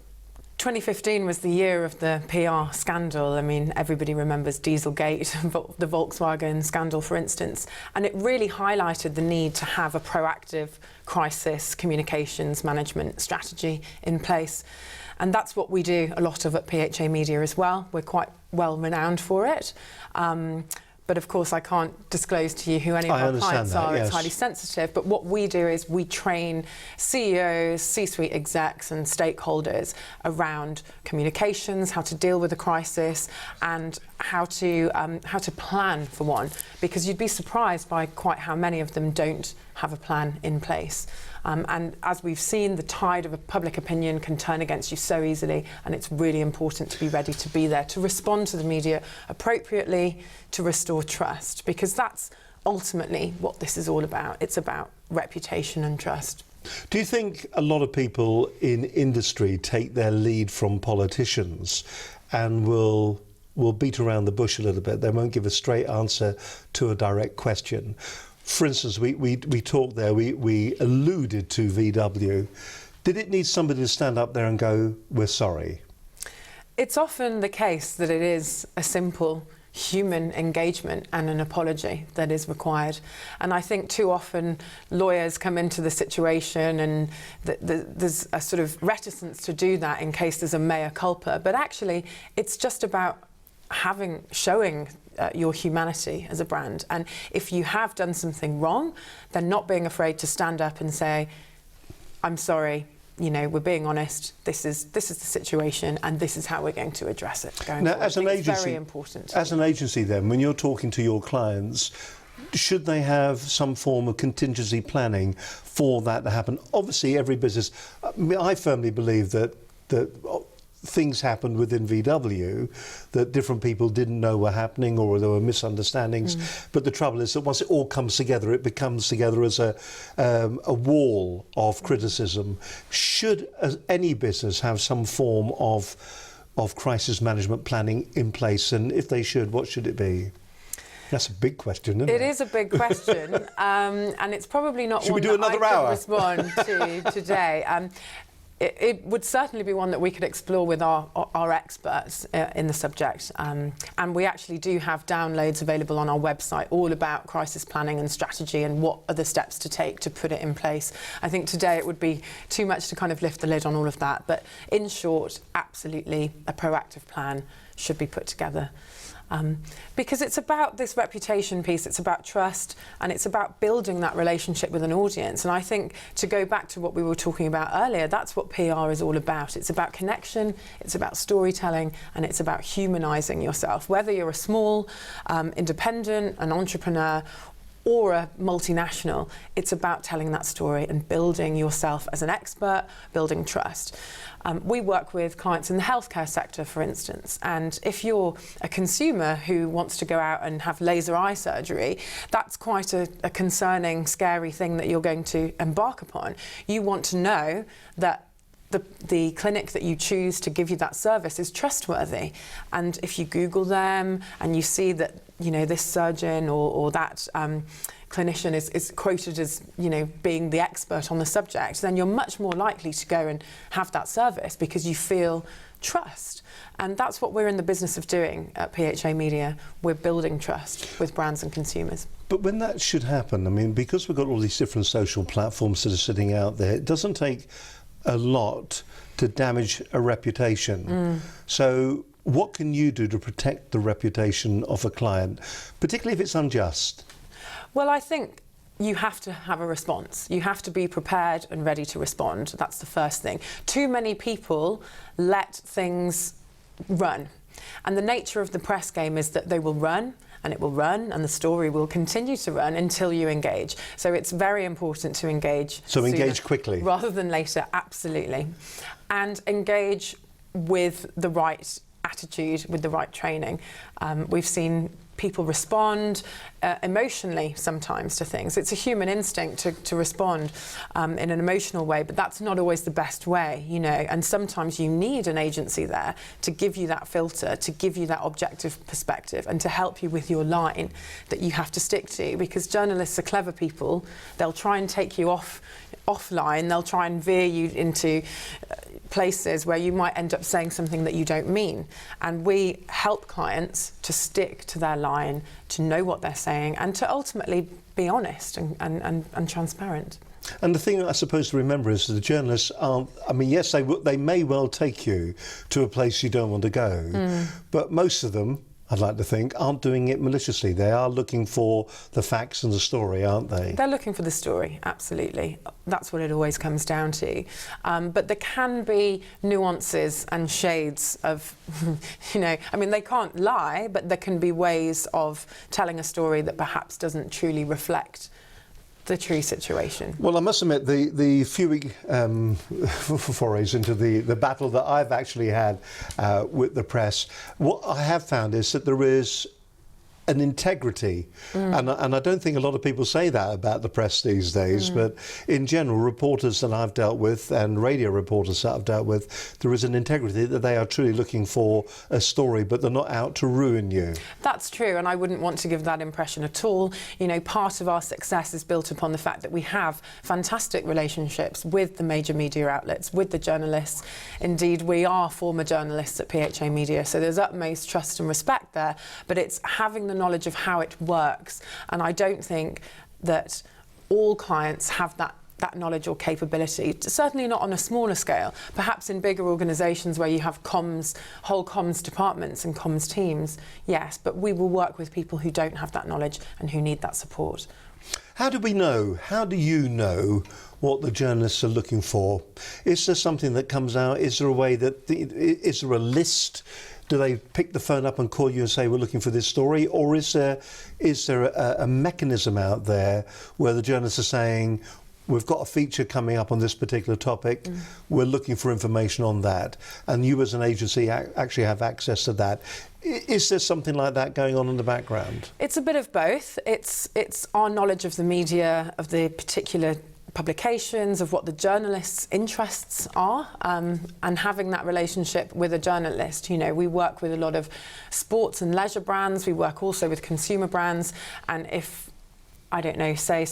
2015 was the year of the PR scandal. I mean, everybody remembers Dieselgate, the Volkswagen scandal, for instance, and it really highlighted the need to have a proactive crisis communications management strategy in place. And that's what we do a lot of at PHA Media as well. We're quite well renowned for it. But of course, I can't disclose to you who any of our clients are. Yes. It's highly sensitive. But what we do is we train CEOs, C-suite execs and stakeholders around communications, how to deal with a crisis and how to plan for one. Because you'd be surprised by quite how many of them don't have a plan in place. And as we've seen, the tide of a public opinion can turn against you so easily, and it's really important to be ready to be there, to respond to the media appropriately, to restore trust, because that's ultimately what this is all about. It's about reputation and trust. Do you think a lot of people in industry take their lead from politicians and will beat around the bush a little bit? They won't give a straight answer to a direct question. For instance, we talked there, we alluded to VW. Did it need somebody to stand up there and go, we're sorry? It's often the case that it is a simple human engagement and an apology that is required. And I think too often lawyers come into the situation and there's a sort of reticence to do that in case there's a mea culpa. But actually, it's just about showing your humanity as a brand. And if you have done something wrong, then not being afraid to stand up and say, I'm sorry, you know, we're being honest, this is the situation and this is how we're going to address it going forward. As an agency, it's very important. As an agency then, when you're talking to your clients, should they have some form of contingency planning for that to happen? Obviously, every business, I firmly believe that things happened within VW that different people didn't know were happening, or there were misunderstandings. But the trouble is that once it all comes together, it becomes together as a wall of criticism. Should any business have some form of crisis management planning in place? And if they should, what should it be? That's a big question, isn't it? It is a big question, and it's probably not Should one we do that another I hour? could respond to today. It would certainly be one that we could explore with our experts in the subject. And we actually do have downloads available on our website all about crisis planning and strategy and what are the steps to take to put it in place. I think today it would be too much to kind of lift the lid on all of that. But in short, absolutely a proactive plan should be put together. Because it's about this reputation piece, it's about trust, and it's about building that relationship with an audience. And I think, to go back to what we were talking about earlier, that's what PR is all about. It's about connection, it's about storytelling, and it's about humanising yourself. Whether you're a small, independent, an entrepreneur, or a multinational, it's about telling that story and building yourself as an expert, building trust. We work with clients in the healthcare sector, for instance, and if you're a consumer who wants to go out and have laser eye surgery, that's quite a concerning, scary thing that you're going to embark upon. You want to know that the clinic that you choose to give you that service is trustworthy. And if you Google them and you see that, you know, this surgeon or that clinician is quoted as, you know, being the expert on the subject, then you're much more likely to go and have that service because you feel trust. And that's what we're in the business of doing at PHA Media. We're building trust with brands and consumers. But when that should happen, I mean, because we've got all these different social platforms that are sitting out there, it doesn't take a lot to damage a reputation. So what can you do to protect the reputation of a client, particularly if it's unjust? Well, I think you have to have a response. You have to be prepared and ready to respond. That's the first thing. Too many people let things run. And the nature of the press game is that they will run, and it will run, and the story will continue to run until you engage. So it's very important to engage. So sooner engage quickly. Rather than later, absolutely. And engage with the right attitude, with the right training. We've seen people respond emotionally sometimes to things. It's a human instinct to respond in an emotional way, but that's not always the best way, you know, and sometimes you need an agency there to give you that filter, to give you that objective perspective, and to help you with your line that you have to stick to, because journalists are clever people. They'll try and take you offline, they'll try and veer you into places where you might end up saying something that you don't mean. And we help clients to stick to their line, to know what they're saying, and to ultimately be honest and transparent. And the thing I suppose to remember is that the journalists aren't, I mean, yes, they may well take you to a place you don't want to go, but most of them, I'd like to think, aren't doing it maliciously. They are looking for the facts and the story, aren't they? They're looking for the story, absolutely. That's what it always comes down to. But there can be nuances and shades of, you know, I mean, they can't lie, but there can be ways of telling a story that perhaps doesn't truly reflect the true situation. Well, I must admit, the few forays into the battle that I've actually had with the press, what I have found is that there is an integrity, and I don't think a lot of people say that about the press these days, but in general, reporters that I've dealt with and radio reporters that I've dealt with, there is an integrity that they are truly looking for a story, but they're not out to ruin you. That's true, and I wouldn't want to give that impression at all. You know, part of our success is built upon the fact that we have fantastic relationships with the major media outlets, with the journalists. Indeed, we are former journalists at PHA Media, so there's utmost trust and respect there, but it's having the knowledge of how it works, and I don't think that all clients have that knowledge or capability, certainly not on a smaller scale. Perhaps in bigger organisations where you have whole comms departments and comms teams, yes, but we will work with people who don't have that knowledge and who need that support. How do we know? How do you know what the journalists are looking for? Is there something that comes out? Is there a way that, is there a list? Do they pick the phone up and call you and say, we're looking for this story? Or is there a mechanism out there where the journalists are saying, we've got a feature coming up on this particular topic, we're looking for information on that, and you as an agency actually have access to that? Is there something like that going on in the background? It's a bit of both. It's our knowledge of the media, of the particular publications, of what the journalists' interests are, and having that relationship with a journalist. You know, we work with a lot of sports and leisure brands, we work also with consumer brands, and if, I don't know, say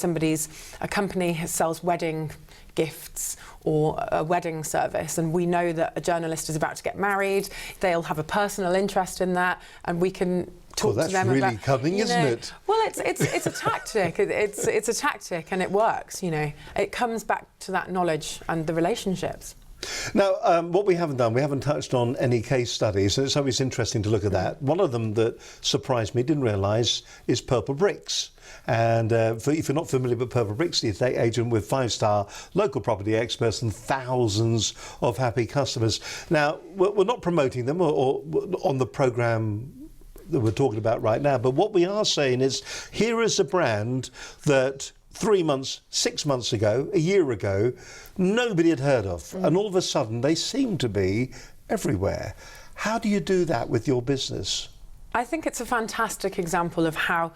a company sells wedding gifts or a wedding service, and we know that a journalist is about to get married, they'll have a personal interest in that, and we can talk to them about... Well, that's really cunning, isn't it? Well, it's a tactic. It's a tactic, and it works. You know, it comes back to that knowledge and the relationships. Now, what we haven't done, we haven't touched on any case studies, and it's always interesting to look at that. One of them that surprised me, didn't realise, is Purple Bricks. And if you're not familiar with Purple Bricks, the estate agent with 5-star local property experts and thousands of happy customers. Now, we're not promoting them or on the programme that we're talking about right now, but what we are saying is, here is a brand that 3 months, 6 months ago, a year ago, nobody had heard of, and all of a sudden they seem to be everywhere. How do you do that with your business? I think it's a fantastic example of how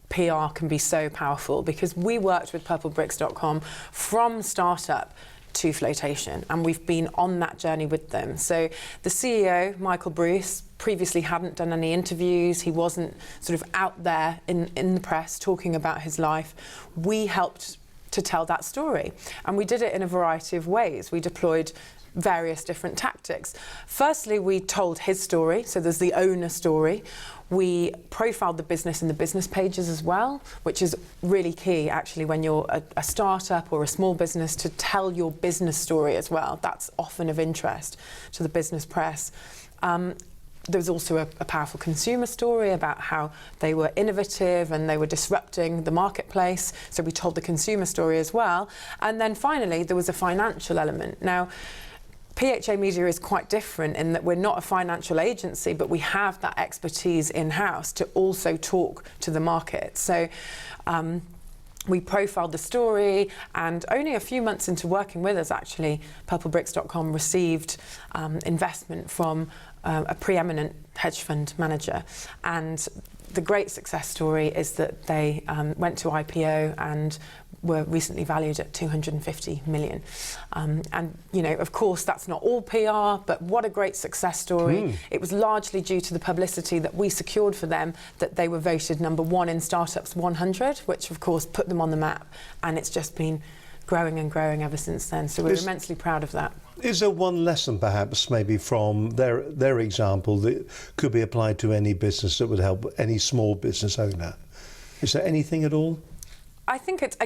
PR can be so powerful, because we worked with purplebricks.com from startup to flotation, and we've been on that journey with them. So the CEO, Michael Bruce, previously hadn't done any interviews. He wasn't sort of out there in the press talking about his life. We helped to tell that story, and we did it in a variety of ways. We deployed various different tactics. Firstly, we told his story, so there's the owner story. We profiled the business in the business pages as well, which is really key actually when you're a startup or a small business, to tell your business story as well. That's often of interest to the business press. There was also a powerful consumer story about how they were innovative and they were disrupting the marketplace. So we told the consumer story as well. And then finally, there was a financial element. Now, PHA Media is quite different in that we're not a financial agency, but we have that expertise in-house to also talk to the market. So we profiled the story, and only a few months into working with us, actually, purplebricks.com received investment from a preeminent hedge fund manager, and the great success story is that they went to IPO and were recently valued at 250 million. And, you know, of course, that's not all PR, but what a great success story. It was largely due to the publicity that we secured for them that they were voted #1 in Startups 100, which, of course, put them on the map. And it's just been growing and growing ever since then. So we're immensely proud of that. Is there one lesson, perhaps, maybe from their example that could be applied to any business that would help any small business owner? Is there anything at all? I think it's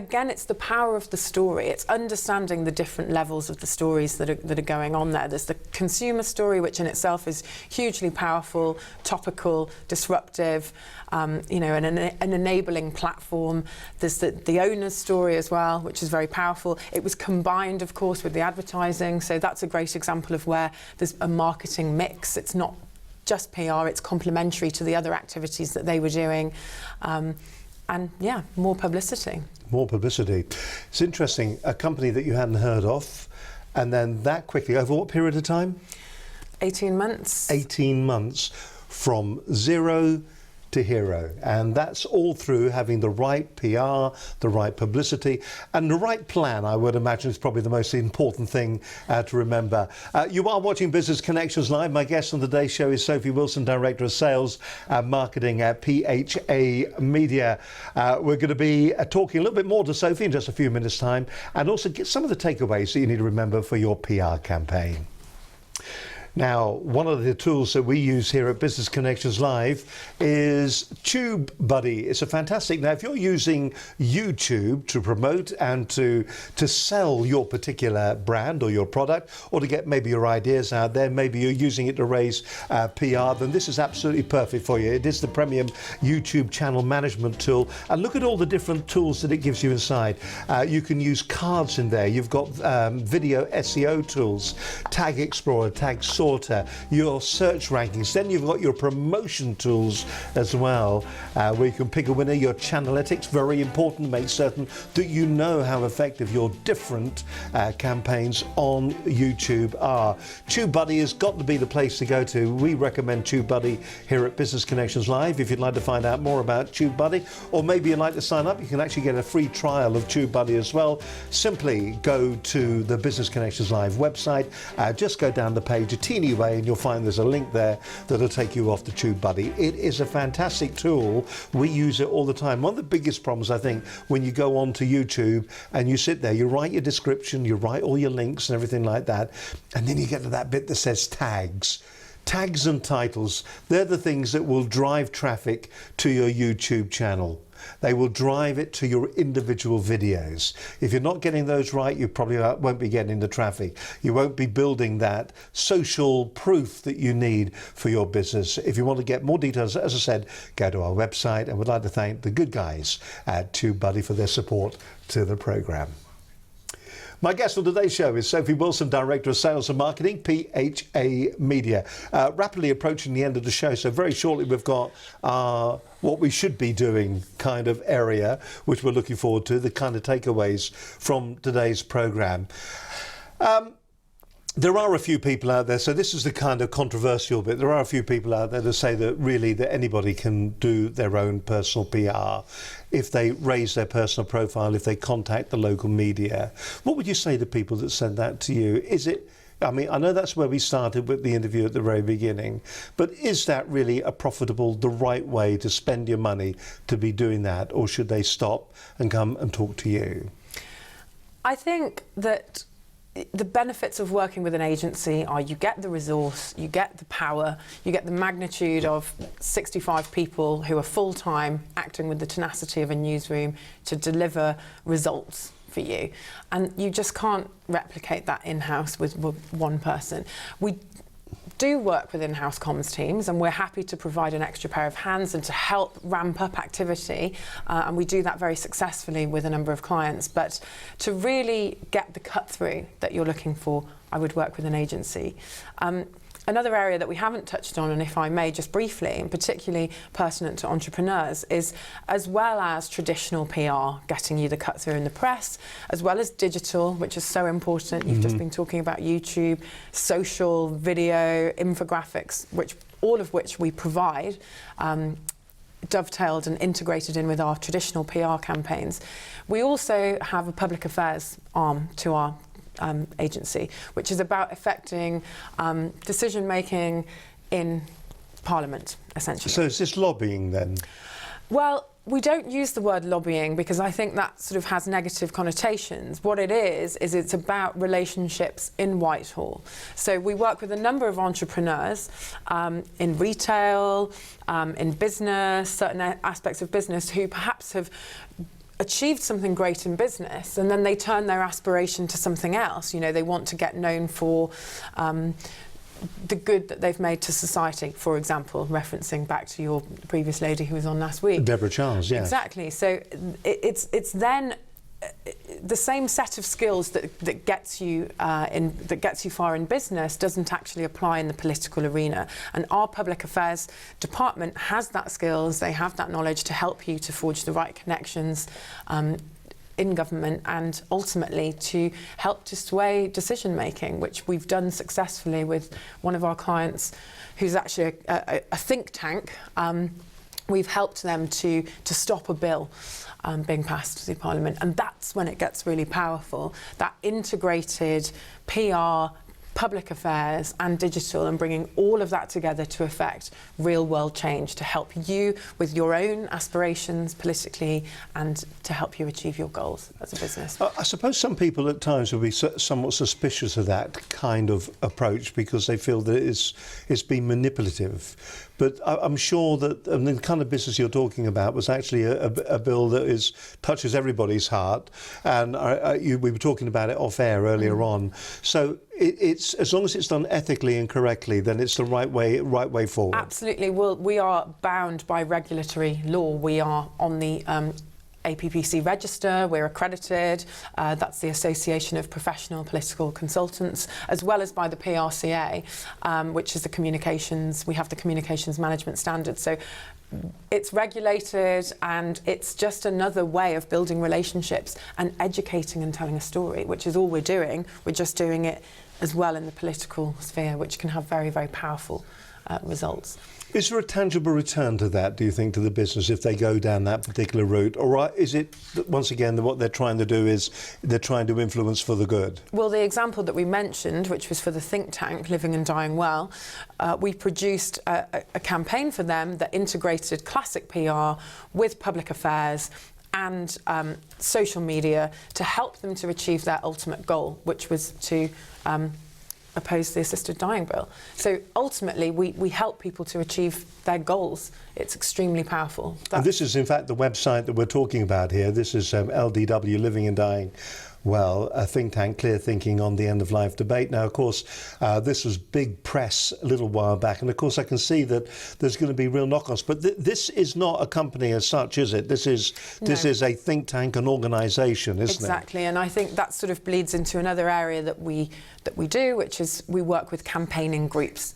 the power of the story. It's understanding the different levels of the stories that are going on there. There's the consumer story, which in itself is hugely powerful, topical, disruptive, you know, and an enabling platform. There's the owner's story as well, which is very powerful. It was combined, of course, with the advertising. So that's a great example of where there's a marketing mix. It's not just PR, it's complementary to the other activities that they were doing. And yeah, more publicity. More publicity. It's interesting, a company that you hadn't heard of, and then that quickly, over what period of time? 18 months. 18 months from zero to hero, and that's all through having the right PR, the right publicity, and the right plan. I would imagine is probably the most important thing to remember. You are watching Business Connections Live. My guest on today's show is Sophie Wilson, Director of Sales and Marketing at PHA Media. We're going to be talking a little bit more to Sophie in just a few minutes' time, and also get some of the takeaways that you need to remember for your PR campaign. Now, one of the tools that we use here at Business Connections Live is TubeBuddy. It's a fantastic. Now, if you're using YouTube to promote and to sell your particular brand or your product, or to get maybe your ideas out there, maybe you're using it to raise PR, then this is absolutely perfect for you. It is the premium YouTube channel management tool. And look at all the different tools that it gives you inside. You can use cards in there. You've got video SEO tools, Tag Explorer, Tag Sorter, your search rankings. Then you've got your promotion tools as well, where you can pick a winner. Your channelytics, very important, make certain that you know how effective your different campaigns on YouTube are. TubeBuddy has got to be the place to go to. We recommend TubeBuddy here at Business Connections Live. If you'd like to find out more about TubeBuddy, or maybe you'd like to sign up, you can actually get a free trial of TubeBuddy as well. Simply go to the Business Connections Live website, just go down the page a teeny way, and you'll find there's a link there that'll take you off to TubeBuddy. It is a fantastic tool. We use it all the time. One of the biggest problems, I think, when you go on to YouTube and you sit there, you write your description, you write all your links and everything like that, and then you get to that bit that says tags. Tags and titles, they're the things that will drive traffic to your YouTube channel. They will drive it to your individual videos. If you're not getting those right, you probably won't be getting the traffic. You won't be building that social proof that you need for your business. If you want to get more details, as I said, go to our website, and we'd like to thank the good guys at TubeBuddy for their support to the programme. My guest on today's show is Sophie Wilson, Director of Sales and Marketing, PHA Media. Rapidly approaching the end of the show, so very shortly we've got what we should be doing kind of area, which we're looking forward to, the kind of takeaways from today's programme. There are a few people out there, so this is the kind of controversial bit. There are a few people out there that say that really that anybody can do their own personal PR if they raise their personal profile, if they contact the local media. What would you say to people that send that to you? Is it, I mean, I know that's where we started with the interview at the very beginning, but is that really a profitable, the right way to spend your money to be doing that, or should they stop and come and talk to you? I think that the benefits of working with an agency are you get the resource, you get the power, you get the magnitude of 65 people who are full-time acting with the tenacity of a newsroom to deliver results for you. And you just can't replicate that in-house with one person. We do work with in-house comms teams, and we're happy to provide an extra pair of hands and to help ramp up activity, and we do that very successfully with a number of clients. But to really get the cut through that you're looking for, I would work with an agency. Another area that we haven't touched on, and if I may just briefly, and particularly pertinent to entrepreneurs, is as well as traditional PR, getting you the cut through in the press, as well as digital, which is so important. You've just been talking about YouTube, social, video, infographics, all of which we provide, dovetailed and integrated in with our traditional PR campaigns. We also have a public affairs arm to our agency, which is about affecting decision making in Parliament, essentially. So is this lobbying then? Well, we don't use the word lobbying because I think that sort of has negative connotations. What it is it's about relationships in Whitehall. So we work with a number of entrepreneurs in retail, in business, certain aspects of business who perhaps have achieved something great in business and then they turn their aspiration to something else. You know, they want to get known for the good that they've made to society, for example, referencing back to your previous lady who was on last week. Deborah Charles, yes. Exactly. So it's then the same set of skills that gets you far in business doesn't actually apply in the political arena. And our public affairs department has that skills, they have that knowledge to help you to forge the right connections in government and ultimately to help to sway decision making, which we've done successfully with one of our clients who's actually a think tank. We've helped them to stop a bill being passed through Parliament, and that's when it gets really powerful. That integrated PR, public affairs and digital, and bringing all of that together to affect real world change, to help you with your own aspirations politically and to help you achieve your goals as a business. I suppose some people at times will be somewhat suspicious of that kind of approach because they feel that it's been manipulative. But I'm sure that the kind of business you're talking about was actually a bill that touches everybody's heart, and we were talking about it off air earlier on. So it's as long as it's done ethically and correctly, then it's the right way forward. Absolutely. Well, we are bound by regulatory law. We are on the APPC register, we're accredited, that's the Association of Professional Political Consultants, as well as by the PRCA, which is we have the communications management standards. So it's regulated and it's just another way of building relationships and educating and telling a story, which is all we're doing. We're just doing it as well in the political sphere, which can have very, very powerful results. Is there a tangible return to that, do you think, to the business if they go down that particular route? Or is it, once again, what they're trying to do is they're trying to influence for the good? Well, the example that we mentioned, which was for the think tank, Living and Dying Well, we produced a campaign for them that integrated classic PR with public affairs and social media to help them to achieve their ultimate goal, which was to oppose the assisted dying bill. So ultimately we help people to achieve their goals. It's extremely powerful. And this is in fact the website that we're talking about here. This is LDW, Living and Dying Well, a think tank, clear thinking on the end of life debate. Now, of course, this was big press a little while back, and of course I can see that there's going to be real knock-ons. But this is not a company as such, is it? This is a think tank, an organisation, isn't it? Exactly, and I think that sort of bleeds into another area that we do, which is we work with campaigning groups.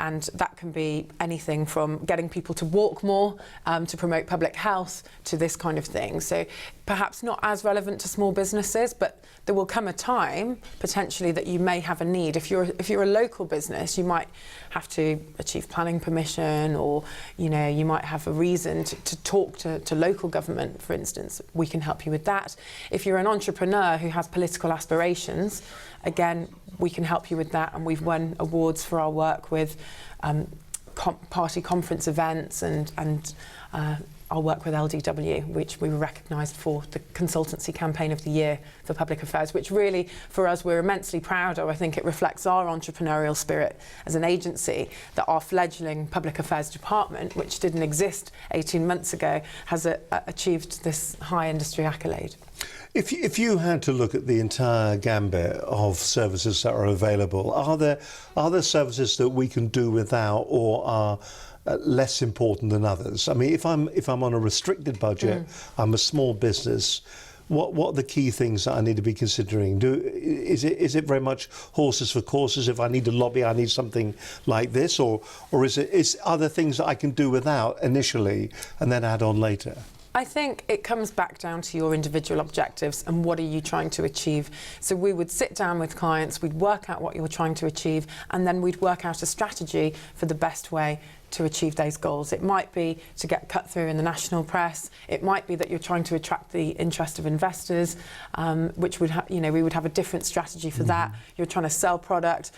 And that can be anything from getting people to walk more, to promote public health, to this kind of thing. So perhaps not as relevant to small businesses, but there will come a time potentially that you may have a need. If you're a local business, you might have to achieve planning permission, or you might have a reason to talk to local government, for instance. We can help you with that. If you're an entrepreneur who has political aspirations, again, we can help you with that, and we've won awards for our work with party conference events and our work with LDW, which we were recognised for the Consultancy Campaign of the Year for Public Affairs, which really, for us, we're immensely proud of. I think it reflects our entrepreneurial spirit as an agency, that our fledgling Public Affairs department, which didn't exist 18 months ago, has achieved this high industry accolade. If you had to look at the entire gambit of services that are available, are there services that we can do without or are less important than others? I mean, if I'm on a restricted budget, I'm a small business, what are the key things that I need to be considering? Is it very much horses for courses? If I need to lobby, I need something like this, or are there things that I can do without initially and then add on later? I think it comes back down to your individual objectives and what are you trying to achieve. So we would sit down with clients, we'd work out what you're trying to achieve, and then we'd work out a strategy for the best way to achieve those goals. It might be to get cut through in the national press. It might be that you're trying to attract the interest of investors, which would we would have a different strategy for that. You're trying to sell product.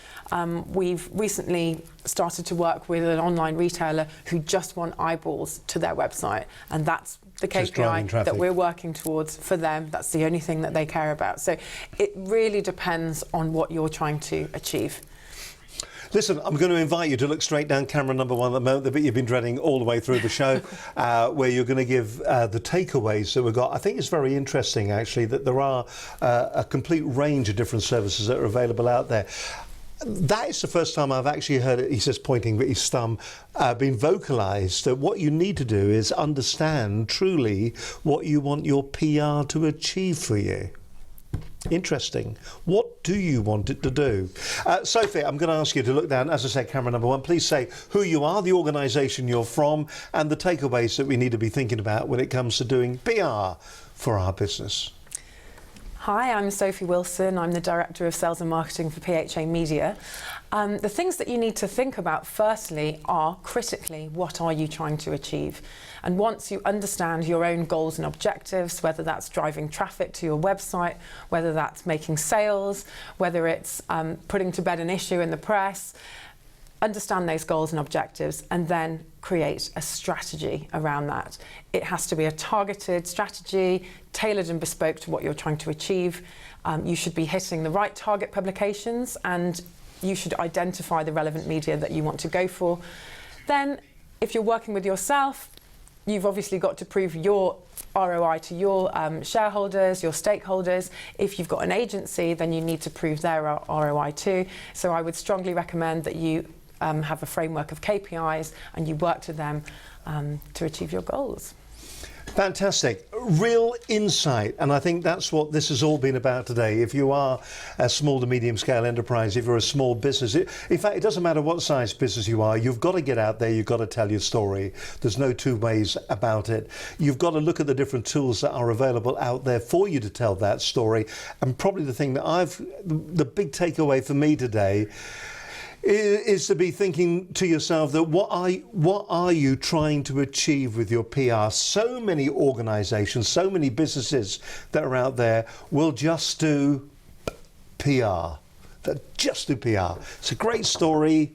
We've recently started to work with an online retailer who just want eyeballs to their website, and that's the KPI that we're working towards for them. That's the only thing that they care about. So it really depends on what you're trying to achieve. Listen, I'm going to invite you to look straight down camera number one at the moment, the bit you've been dreading all the way through the show, where you're going to give the takeaways that we've got. I think it's very interesting, actually, that there are a complete range of different services that are available out there. That is the first time I've actually heard it, he says, pointing with his thumb, being vocalised, that what you need to do is understand truly what you want your PR to achieve for you. Interesting. What do you want it to do? Sophie, I'm going to ask you to look down, as I said, camera number one. Please say who you are, the organisation you're from, and the takeaways that we need to be thinking about when it comes to doing PR for our business. Hi, I'm Sophie Wilson. I'm the Director of Sales and Marketing for PHA Media. The things that you need to think about firstly are critically, what are you trying to achieve? And once you understand your own goals and objectives, whether that's driving traffic to your website, whether that's making sales, whether it's putting to bed an issue in the press, understand those goals and objectives and then create a strategy around that. It has to be a targeted strategy, tailored and bespoke to what you're trying to achieve. You should be hitting the right target publications and you should identify the relevant media that you want to go for. Then, if you're working with yourself, you've obviously got to prove your ROI to your shareholders, your stakeholders. If you've got an agency, then you need to prove their ROI too. So I would strongly recommend that you have a framework of KPIs and you work to them to achieve your goals. Fantastic. Real insight. And I think that's what this has all been about today. If you are a small to medium scale enterprise, if you're a small business, in fact, it doesn't matter what size business you are, you've got to get out there, you've got to tell your story. There's no two ways about it. You've got to look at the different tools that are available out there for you to tell that story. And probably the thing that the big takeaway for me today is to be thinking to yourself that what are you trying to achieve with your PR? So many organisations, so many businesses that are out there will just do PR. That just do PR. It's a great story.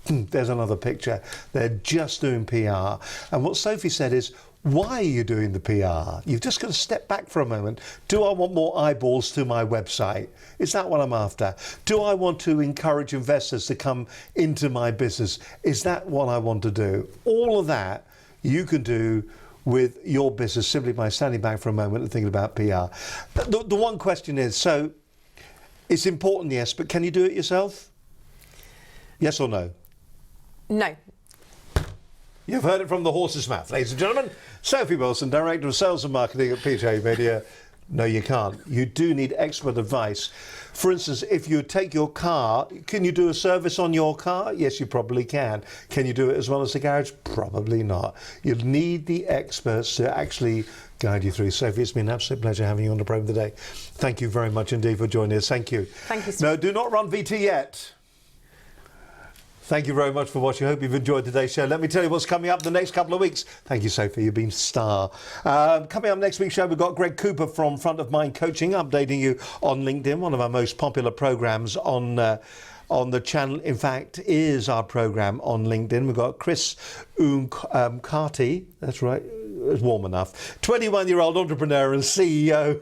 There's another picture. They're just doing PR. And what Sophie said is, why are you doing the PR? You've just got to step back for a moment. Do I want more eyeballs to my website? Is that what I'm after? Do I want to encourage investors to come into my business? Is that what I want to do? All of that you can do with your business simply by standing back for a moment and thinking about PR. The one question is, so it's important, yes, but can you do it yourself? Yes or no? No. You've heard it from the horse's mouth, ladies and gentlemen. Sophie Wilson, Director of Sales and Marketing at PHA Media. No, you can't. You do need expert advice. For instance, if you take your car, can you do a service on your car? Yes, you probably can. Can you do it as well as the garage? Probably not. You need the experts to actually guide you through. Sophie, it's been an absolute pleasure having you on the program today. Thank you very much indeed for joining us. Thank you. Thank you, Steve. No, do not run VT yet. Thank you very much for watching. I hope you've enjoyed today's show. Let me tell you what's coming up the next couple of weeks. Thank you, Sophie. You've been a star. Coming up next week's show, we've got Greg Cooper from Front of Mind Coaching, updating you on LinkedIn, one of our most popular programs on the channel. In fact, is our program on LinkedIn. We've got Chris Carty. That's right. It's warm enough. 21-year-old entrepreneur and CEO.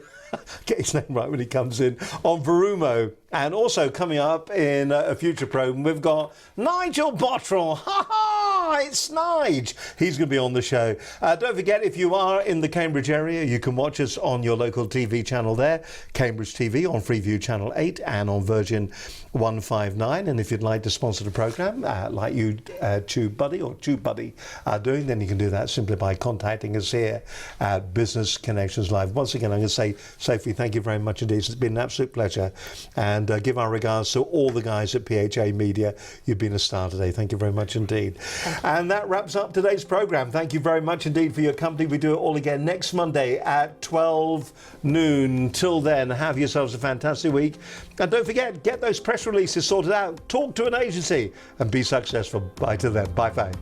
Get his name right when he comes in. On Verumo. And also coming up in a future program, we've got Nigel Bottrell. Ha ha! It's Nige. He's going to be on the show. Don't forget, if you are in the Cambridge area, you can watch us on your local TV channel there, Cambridge TV on Freeview Channel 8 and on Virgin 159. And if you'd like to sponsor the programme, like you, TubeBuddy or TubeBuddy are doing, then you can do that simply by contacting us here at Business Connections Live. Once again, I'm going to say, Sophie, thank you very much indeed. It's been an absolute pleasure. And give our regards to all the guys at PHA Media. You've been a star today. Thank you very much indeed. And that wraps up today's programme. Thank you very much indeed for your company. We do it all again next Monday at 12 noon. Till then, have yourselves a fantastic week. And don't forget, get those press releases sorted out. Talk to an agency and be successful. Bye to them. Bye, bye.